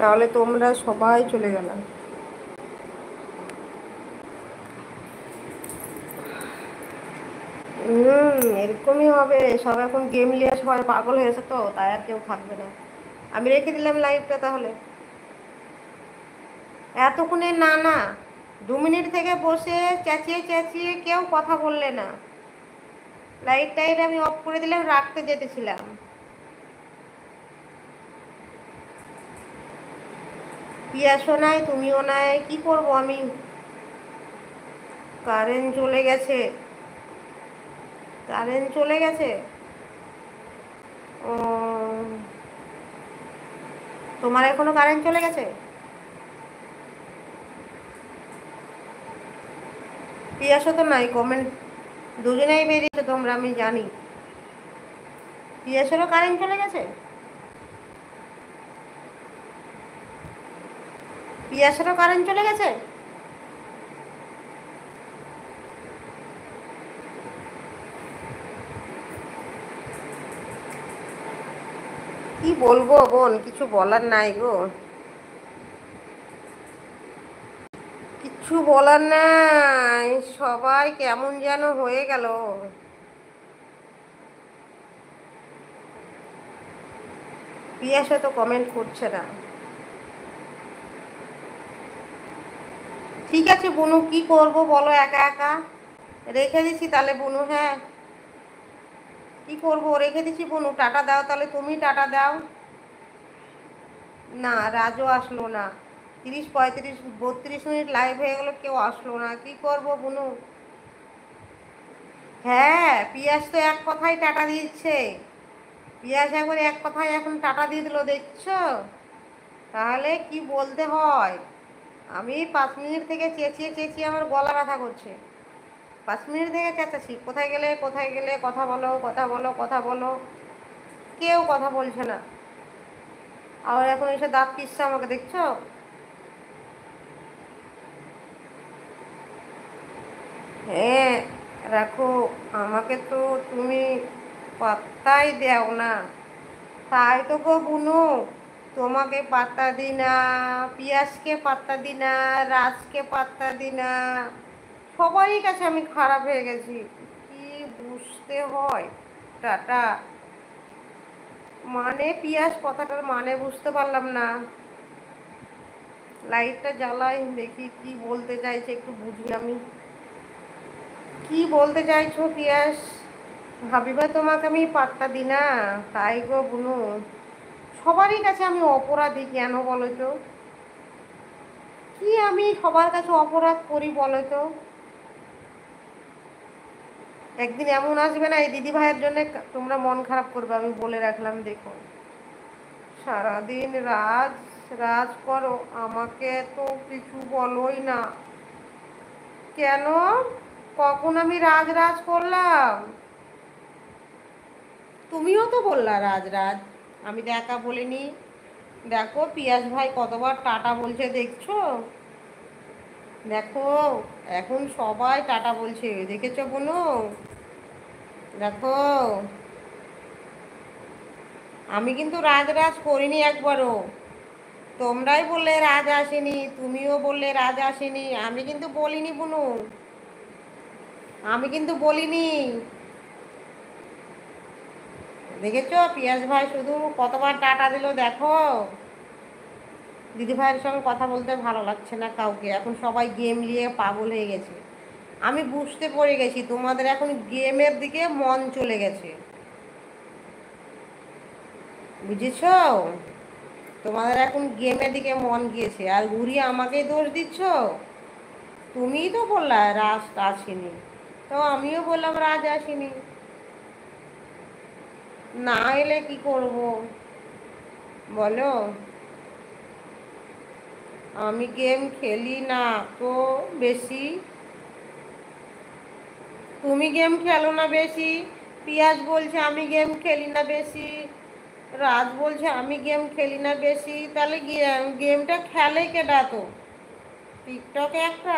তাহলে তোমরা সবাই চলে গেলাম। এরকমই হবে, সব এখন গেম নিয়ে সবাই পাগল হয়েছে, তো তাই আর কেউ থাকবে না। আমি রেখে দিলাম লাইভটা তাহলে। এতক্ষণে না না, 2 মিনিট থেকে বসে চেঁচিয়ে চেঁচিয়ে কেউ কথা বললে না। লাইট টাইট আমি অফ করে দিলাম, রাখতে যেতেছিলাম। পিয়াসও নাই, তুমিও নাই, কি করব আমি। কারেন্ট চলে গেছে, কারেন্ট চলে গেছে। ও, তোমার এখনো কারেন্ট চলে গেছে? পিয়াসও তো নাই, কমেন্ট দুজনেই বেরিয়েছে তোমরা, আমি জানি। পিয়াসেরও কারেন্ট চলে গেছে, পিয়াসেরও কারেন্ট চলে গেছে। কি বলবো বোন, কিছু বলার নাই গো, কিছু বলার নাই। সবাই কেমন যেন হয়ে গেল। পিয়াসে তো কমেন্ট করছে না। ঠিক আছে বুনু, কি করব বলো একা একা। রেখে দিচ্ছি তাহলে বুনু, হ্যাঁ। কি করব, রেখে দিচ্ছি বুনু, টাটা দাও তাহলে, তুমি টাটা দাও। না, রাজও আসলো না। 30 35 32 মিনিট লাইভ হয়ে গেল, কেউ আসলো না, কি করব বুনু। হ্যাঁ, পিয়াস তো এক কথায় টাটা দিচ্ছে। পিয়াস একবার এক কথায় এখন টাটা দিয়ে দিল, দেখছো? তাহলে কি বলতে হয়। আমি 5 মিনিট থেকে চেঁচিয়ে চেঁচিয়ে আমার গলা ব্যথা করছে। 5 মিনিট থেকে চেঁচাচ্ছি, কোথায় গেলে কোথায় গেলে, কথা বলো কথা বলো কথা বলো, কেউ কথা বলছে না। আর এখন এসে দাঁত পিসছে আমাকে, দেখছো? হ্যাঁ, রাখো। আমাকে তো তুমি পাত্তাই দেও না। তাই তো গো বুনু, তোমাকে পাত্তা দিই না, পিয়াসকে পাত্তা দিই না, রাজকে পাত্তা দিই না, সবারই কাছে আমি খারাপ হয়ে গেছি। কি বুঝতে হয়। টাটা। মানে পিয়াস কথাটার মানে বুঝতে পারলাম না। লাইটটা জ্বালাই, দেখি কি বলতে চাইছে, একটু বুঝি আমি। কি বলতে চাইছো পিয়াস? ভাবিবা তোমাকে আমি পাত্তা দিই না, তাই গো বুনু। সবারই কাছে আমি অপরাধী কেন বলো তো? কি আমি সবার কাছে অপরাধ করি বলো তো? একদিন এমন আসবে না, এই দিদি ভাইয়ের জন্য তোমরা মন খারাপ করবে, আমি বলে রাখলাম, দেখো। সারাদিন রাজ রাজ করো, আমাকে তো কিছু বলোই না। কেন? কখন আমি রাজ রাজ করলাম? তুমিও তো বললা রাজ রাজ, আমি তো একা বলিনি। দেখো পিয়াস ভাই কতবার টাটা বলছে, দেখছো? দেখো, এখন সবাই টাটা বলছে, দেখেছো বোনো? দেখো, আমি কিন্তু রাজ রাজ করিনি একবারও। তোমরাই বললে রাজ আসেনি, তুমিও বললে রাজ আসেনি, আমি কিন্তু বলিনি বুনু, আমি কিন্তু বলিনি। দেখেছো পিয়াস ভাই শুধু কতবার টাটা দিল, দেখো। দিদি ভাইয়ের সঙ্গে কথা বলতে ভালো লাগছে না কাউকে, এখন সবাই গেম নিয়ে পাগল হয়ে গেছে। আমি বুঝতে পড়ে গেছি তোমাদের এখন গেমের দিকে মন চলে গেছে, বুঝেছো? তোমাদের এখন গেমের দিকে মন গিয়েছে, আর ঘুরিয়ে আমাকেই দোষ দিচ্ছ। তুমিই তো বললা রাজ আসেনি, তো আমিও বললাম রাজ আসেনি। না এলে কি করব বলো? আমি গেম খেলি না তো বেশি। তুমি গেম খেলো না বেশি, পিয়াজ বলছে আমি গেম খেলি না বেশি, রাজ বলছে আমি গেম খেলি না বেশি, তাহলে গেমটা খেলে কেডা তো? টিকটকে একটা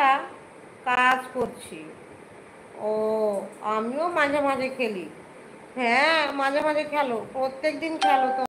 কাজ করছি। ও, আমিও মাঝে মাঝে খেলি। হ্যাঁ, মাঝে মাঝে খেলো, প্রত্যেক দিন খেলো তো।